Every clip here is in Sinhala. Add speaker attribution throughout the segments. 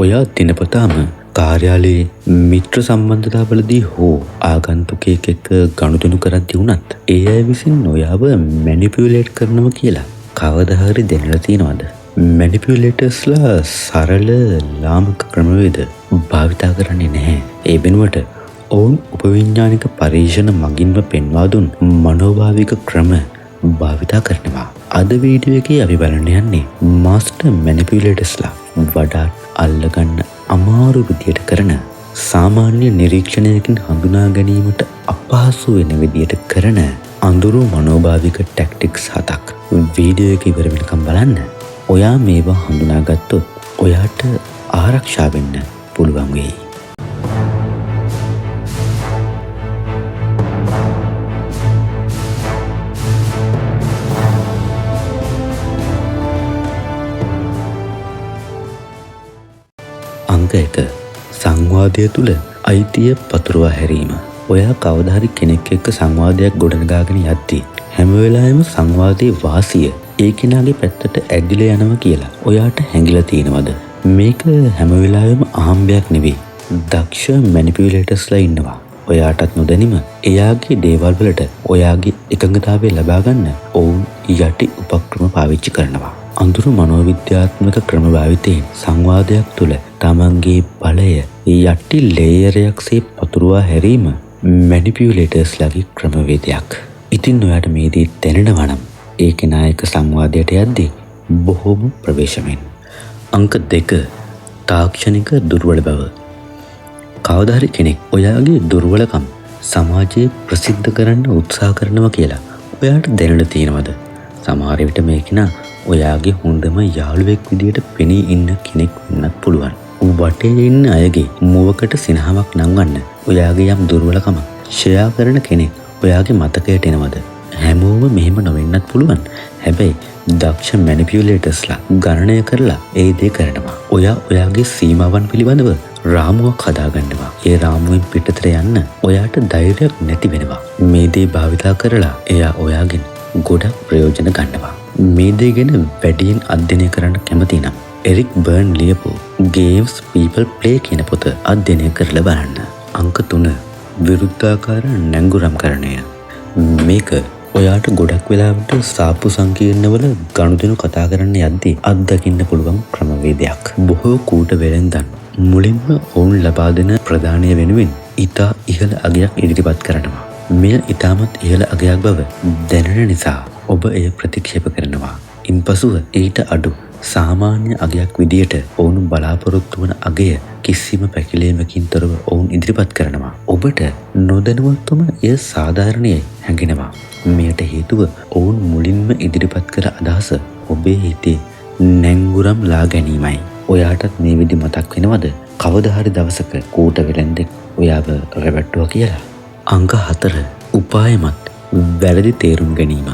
Speaker 1: ඔයා දිනපතාම කාර්යාලයේ මිත්‍ර සම්බන්ධතාවලදී හෝ ආගන්තුකයෙක් එක්ක ගනුදෙනු කරද්දී වුණත් ඒ අය විසින් ඔයාව මැනිපියුලේට් කරනවා කියලා කවදා හරි දැනලා තියෙනවද? මැනිපියුලේටර්ස්ලා සරල ලාමක ක්‍රමවේද භාවිතා කරන්නේ නැහැ. ඒ වෙනුවට ඔවුන් උපවිඥානික පරීක්ෂණ මගින්ම පෙන්වා දුන් මනෝභාවික ක්‍රම භාවිතා කරනවා. අද වීඩියෝ එකේ අපි බලන්න යන්නේ මාස්ටර් මැනිපියුලේටර්ස්ලා වඩාත් අල්ලගන්න අමාරු විදියට කරන සාමාන්‍ය නිරීක්ෂණයකින් හඳුනා ගැනීමට අපහසු වෙන විදියට කරන අඳුරු මනෝභාවික ටැක්ටික්ස් 7ක්. වීඩියෝ එක ඉවර වෙනකම් බලන්න. ඔයා මේවා හඳුනාගත්තොත් ඔයාට ආරක්ෂා වෙන්න පුළුවන් වෙයි. අංක 1. සංවාදය තුළ අයිතිය පතුරවා හැරීම. ඔයා කවදා හරි කෙනෙක් එක්ක සංවාදයක් ගොඩනගාගෙන යද්දී හැම වෙලාවෙම සංවාදයේ වාසිය ඒ කෙනාගේ පැත්තට ඇදිලා යනවා කියලා ඔයාට හැඟිලා තියෙනවද? මේක හැම වෙලාවෙම අහම්බයක් නෙවෙයි. දක්ෂ මැනිපියුලේටර්ස්ලා ඉන්නවා. ඔයාටත් නොදැනීම එයාගේ දේවල් වලට ඔයාගේ එකඟතාවය ලබා ගන්න ඔවුන් යටි උපක්‍රම පාවිච්චි කරනවා. අඳුරු මනෝවිද්‍යාත්මක ක්‍රම භාවිතයෙන් සංවාදයක් තුළ තමන්ගේ බලය යටි ලේයරයක්සේ පතුරවා හැරීම මැනිපියුලේටර්ස්ලාගේ ක්‍රමවේදයක්. ඉතින් ඔයාට මේ දේ දැනෙනවා නම් ඒ කෙනා එක්ක සංවාදයට යද්දී බොහෝම ප්‍රවේශමෙන්. අංක 2. තාක්ෂණික දුර්වල බව. කවදා හරි කෙනෙක් ඔයාගේ දුර්වලකම් සමාජයේ ප්‍රසිද්ධ කරන්න උත්සාහ කරනවා කියලා ඔයාට දැනෙලා තියෙනවද? සමහර විට මේ කෙනා ඔයාගේ හොඳම යාළුවෙක් විදියට පෙනී ඉන්න කෙනෙක් වෙන්නත් පුළුවන්. වටේ ඉන්න අයගේ මුවකට සිනහවක් නංවන්න ඔයාගේ යම් දුර්වලකම ෂෙයා කරන කෙනෙක් ඔයාගේ මතකයට එනවද? හැමෝම මෙහෙම නොවෙන්නත් පුළුවන්. හැබැයි දක්ෂ මැනිපියුලේටර්ස්ලා ගණනය කරලා ඒ දේ කරනවා. ඔයාගේ සීමාවන් පිළිබඳව රාමුවක් හදාගන්නවා. ඒ රාමුවෙන් පිටතට යන්න ඔයාට ධෛර්යයක් නැති වෙනවා. මේ දේ භාවිතා කරලා එයා ඔයාගෙන් ගොඩක් ප්‍රයෝජන ගන්නවා. මේ දේ ගැන වැඩියෙන් අධ්‍යයනය කරන්න කැමති නම් එරික් බර්න් ලියපු Games People Play කියන පොත අධ්‍යයනය කරලා බලන්න. අංක 3. විරුද්ධාකාර නැංගුරම්කරණය. මේක ඔයාට ගොඩක් වෙලාවට සාප්පු සංකීර්ණවල ගනුදෙනු කතා කරන්න යද්දී අත්දකින්න පුළුවන් ක්‍රමවේදයක්. බොහෝ කූට වෙළෙන්දන් මුලින්ම ඔවුන් ලබා දෙන ප්‍රදානය වෙනුවෙන් ඉතා ඉහළ අගයක් ඉදිරිපත් කරනවා. මෙය ඉතාමත් ඉහළ අගයක් බව දැනෙන නිසා ඔබ එය ප්‍රතික්ෂේප කරනවා. ඉන්පසුව ඊට අඩු සාමාන්‍ය අගයක් විදියට ඔවුන් බලාපොරොත්තු වන අගය කිසිම පැකිලීමකින් තොරව ඔවුන් ඉදිරිපත් කරනවා. ඔබට නොදැනුවත්වම එය සාධාරණයයි හැඟෙනවා. මෙයට හේතුව ඔවුන් මුලින්ම ඉදිරිපත් කළ අදහස ඔබේ හිතේ නැංගුරම් ලා ගැනීමයි. ඔයාටත් මේ විදි මතක් වෙනවද? කවදා හරි දවසක කූට වෙළෙන්දෙක් ඔයාව රැවට්ටුවා කියලා? අංක 4. උපායමත් වැරදි තේරුම් ගැනීම.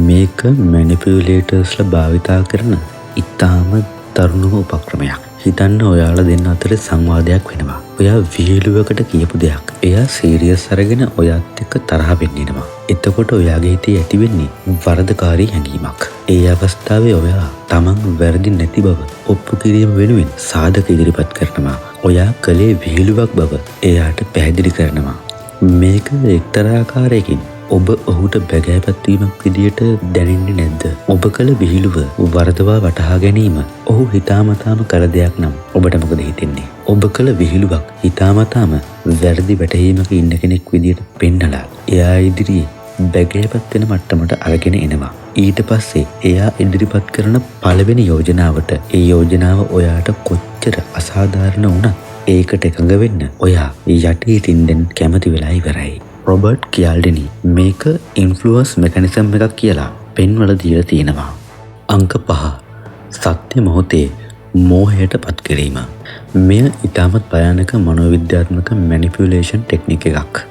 Speaker 1: මේක මැනිපියුලේටර්ස්ලා භාවිතා කරන ඉතාම දරුණුම උපක්‍රමයක්. හිතන්න ඔයාලා දෙන්න අතර සංවාදයක් වෙනවා. ඔයා විහිළුවකට කියපු දෙයක් එයා සීරියස් අරගෙන ඔයාත් එක්ක තරහ වෙන්නෙනවා. එතකොට ඔයාගේ හිතේ ඇති වෙන්නේ වරදකාරී හැඟීමක්. ඒ අවස්ථාවේ ඔයා තමන් වැරදි නැති බව ඔප්පු කිරීම වෙනුවෙන් සාධක ඉදිරිපත් කරනවා. ඔයා කලේ විහිළුවක් බව එයාට පැහැදිලි කරනවා. මේක එක්තරා ආකාරයකින් ඔබ ඔහුට බැගෑපත්වීමක් විදියට දැනෙන්නේ නැද්ද? ඔබ කළ විහිළුව වරදවා වටහා ගැනීම ඔහු හිතාමතාම කළ දෙයක් නම් ඔබට මොකද හිතෙන්නේ? ඔබ කළ විහිළුවක් හිතාමතාම වැරදි වැටහීමක ඉන්න කෙනෙක් විදියට පෙන්නලා එයා ඉදිරියේ බැගෑපත් වෙන මට්ටමට අරගෙන එනවා. ඊට පස්සේ එයා ඉදිරිපත් කරන පළවෙනි යෝජනාවට ඒ යෝජනාව ඔයාට කොච්චර අසාධාරණ වුණත් ඒකට එකඟ වෙන්න ඔයා යටිහිතින්ෙන් කැමති වෙලා ඉවරයි. රොබර්ට් කියාල්ඩිනි මේක ඉන්ෆ්ලුවන්ස් මෙකනිසම් එකක් කියලා පෙන්වලා දීලා තියෙනවා. අංක 5. සත්‍ය මොහොතේ මෝහයට පත් කිරීම. මෙය ඉතාමත් භයානක මනෝවිද්‍යාත්මක මැනිපියුලේෂන් ටෙක්නික් එකක්.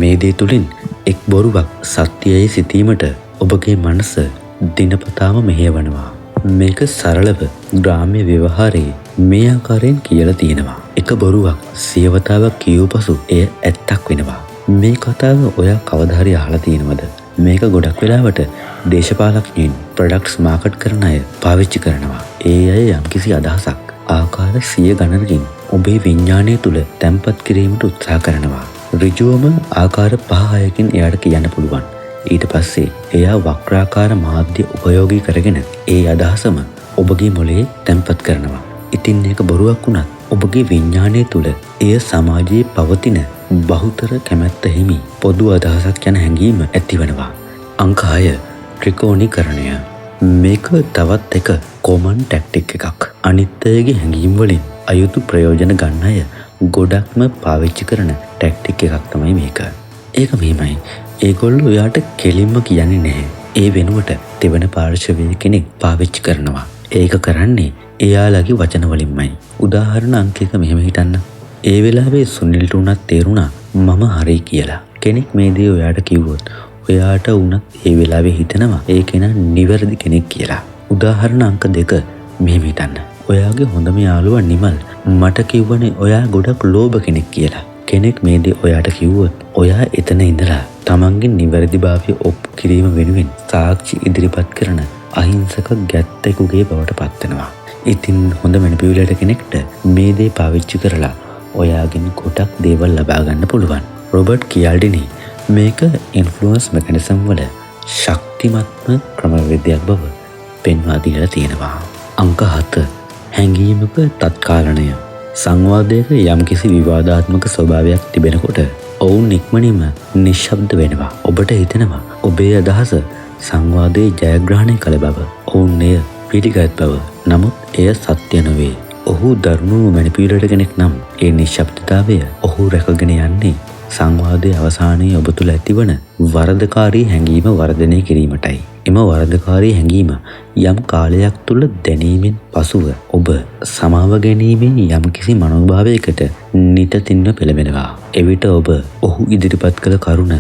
Speaker 1: මේ දේ තුලින් එක් බොරුවක් සත්‍යයයි සිතීමට ඔබගේ මනස දිනපතාම මෙහෙයවනවා. මේක සරලව ග්‍රාම්‍ය ව්‍යවහාරයේ මේ ආකාරයෙන් කියලා තියෙනවා. එක බොරුවක් සියවතාවක් කියූ පසු එය ඇත්තක් වෙනවා. මේ කතාව ඔයා කවදා හරි අහලා තියෙනවද? මේක ගොඩක් වෙලාවට දේශපාලඥයින් ප්‍රොඩක්ට්ස් මාකට් කරන අය පාවිච්චි කරනවා. ඒ අය යම්කිසි අදහසක් ආකාර 100 ගණනකින් ඔබේ විඤ්ඤාණය තුල තැම්පත් කිරීමට උත්සාහ කරනවා. ඍජුවම ආකාර 5-6කින් එයාට කියන්න පුළුවන්. ඊට පස්සේ එයා වක්‍රාකාර මාධ්‍ය උපයෝගී කරගෙන ඒ අදහසම ඔබගේ මොළයේ තැම්පත් කරනවා. ඉතින් ඒක බොරුවක් වුණත් ඔබගේ විඤ්ඤාණය තුල එය සමාජයේ පවතින බහුතර කැමැත්ත හිමි පොදු අදහසක් යන හැඟීම ඇතිවනවා. අංක 6 ත්‍රිකෝණීකරණය. මේක තවත් එක කොමන් ටැක්ටික් එකක්. අනිත් අයගේ හැඟීම් වලින් අයුතු ප්‍රයෝජන ගන්න අය ගොඩක්ම පාවිච්චි කරන ටැක්ටික් එකක් තමයි මේක. ඒක මෙහෙමයි. ඒගොල්ලෝ ඔයාට කෙලින්ම කියන්නේ නැහැ. ඒ වෙනුවට දෙවන පාර්ශවයේ කෙනෙක් පාවිච්චි කරනවා. ඒක කරන්නේ එයාලගේ වචන වලින්මයි. උදාහරණ අංක 1 මෙහෙම හිතන්න. ඒ වෙලාවේ සුනිල්ට උනත් තේරුණා මම හරි කියලා. කෙනෙක් මේ දේ ඔයාට කිව්වොත් ඔයාට උනත් ඒ වෙලාවේ හිතනවා ඒ කෙනා නිවැරදි කෙනෙක් කියලා. උදාහරණ අංක 2 මෙහෙම හිතන්න. ඔයාගේ හොඳම යාළුවා නිමල් මට කිව්වනේ ඔයා ගොඩක් ලෝභ කෙනෙක් කියලා. කෙනෙක් මේ දේ ඔයාට කිව්වොත් ඔයා එතන ඉඳලා තමන්ගේ නිවැරදිභාවය ඔප්පු කිරීම වෙනුවෙන් සාක්ෂි ඉදිරිපත් කරන අහිංසක ගැත්තෙකුගේ බවට පත් වෙනවා. ඉතින් හොඳ මැනිපියුලේටර් කෙනෙක්ට මේ දේ පාවිච්චි කරලා ඔයාගෙන් ගොඩක් දේවල් ලබා ගන්න පුළුවන්. රොබර්ට් කියාල්ඩිනි මේක ඉන්ෆ්ලුවන්ස් මෙකනිසම් වල ශක්තිමත්ම ක්‍රමවේදයක් බව පෙන්වා දීලා තියෙනවා. අංක 7 හැඟීමක තත්කාලනය. සංවාදයක යම්කිසි විවාදාත්මක ස්වභාවයක් තිබෙනකොට ඔවුන් ඉක්මනින්ම නිශ්ශබ්ද වෙනවා. ඔබට හිතෙනවා ඔබේ අදහස සංවාදයේ ජයග්‍රහණය කළ බව. ඔවුන් එය පිළිගත් බව. නමුත් එය සත්‍ය නොවේ. ඔහු දරුණු මැනිපියුලේටර් කෙනෙක් නම් ඒ නිශ්ශබ්දතාවය ඔහු රැකගෙන යන්නේ සංවාදයේ අවසානයේ ඔබ තුළ ඇතිවන වරදකාරී හැඟීම වර්ධනය කිරීමටයි. එම වරදකාරී හැඟීම යම් කාලයක් තුළ දැනීමෙන් පසුව ඔබ සමාව ගැනීමෙන් යම්කිසි මනෝභාවයකට නිතින්ම පෙළඹෙනවා. එවිට ඔබ ඔහු ඉදිරිපත් කළ කරුණ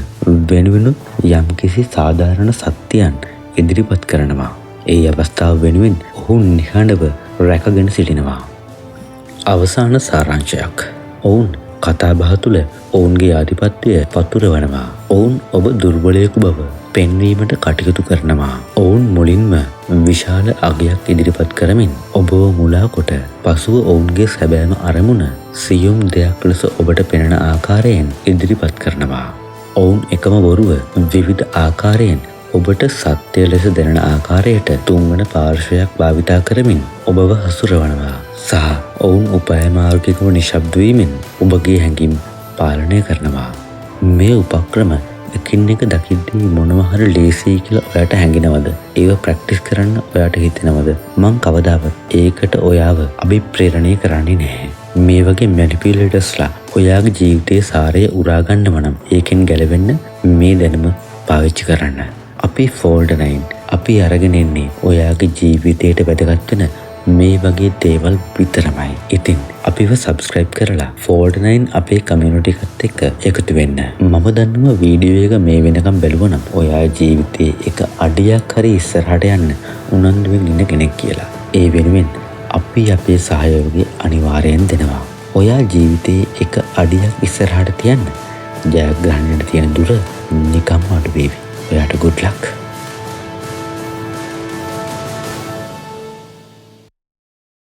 Speaker 1: වෙනුවෙන් යම්කිසි සාධාරණ සත්‍යයන් ඉදිරිපත් කරනවා. ඒ අවස්ථාව වෙනුවෙන් ඔහු නිහඬව රැකගෙන සිටිනවා. අවසාන සාරාංශයක්. ඔවුන් කතාබහ තුළ ඔවුන්ගේ ආධිපත්‍යය පතුරවනවා. ඔවුන් ඔබ දුර්බලයෙකු බව පෙන්වීමට කටයුතු කරනවා. ඔවුන් මුලින්ම විශාල අගයක් ඉදිරිපත් කරමින් ඔබව මුලා කොට පසුව ඔවුන්ගේ සැබෑම අරමුණ සියුම් දෙයක් ලෙස ඔබට පෙනෙන ආකාරයෙන් ඉදිරිපත් කරනවා. ඔවුන් එකම බොරුව විවිධ ආකාරයෙන් ඔබට සත්‍ය ලෙස දැනෙන ආකාරයට තුන්වන පාර්ශ්වයක් භාවිතා කරමින් ඔබව හසුරවනවා. සහ ඔවුන් උපාය මාර්ගිකව නිශ්ශබ්ද වීමෙන් ඔබගේ හැඟීම් පාලනය කරනවා. මේ උපක්‍රම එකින් එක දකිද්දී මොනවා හරි ලේසියි කියලා ඔයාට හැඟෙනවද? ඒව ප්‍රැක්ටිස් කරන්න ඔයාට හිතෙනවද? මං කවදාවත් ඒකට ඔයාව අභිප්‍රේරණය කරන්නේ නැහැ. මේ වගේ මැනිපියුලේටර්ස්ලා ඔයාගේ ජීවිතයේ සාරය උරා ගන්නව නම් ඒකෙන් ගැලවෙන්න මේ දැනුම පාවිච්චි කරන්න. අපි ෆෝල්ඩ් 9 අපි අරගෙන එන්නේ ඔයාගේ ජීවිතයට වැදගත් වෙන මේ වගේ දේවල් විතරමයි. ඉතින් අපිව සබ්ස්ක්‍රයිබ් කරලා ෆෝල්ඩ් 9 අපේ කමියුනිටි එකත් එක්ක එකතු වෙන්න. මම දන්නවා වීඩියෝ එක මේ වෙනකම් බැලුවනම් ඔයා ජීවිතේ එක අඩියක් හරි ඉස්සරහට යන්න උනන්දුවෙන් ඉන්න කෙනෙක් කියලා. ඒ වෙනුවෙන් අපි අපේ සහයෝගය අනිවාර්යෙන් දෙනවා. ඔයා ජීවිතේ එක අඩියක් ඉස්සරහට තියන්න ජයග්‍රහණයට තියෙන දුර නිකම්ම අඩු වේවි. ඔයාට good luck.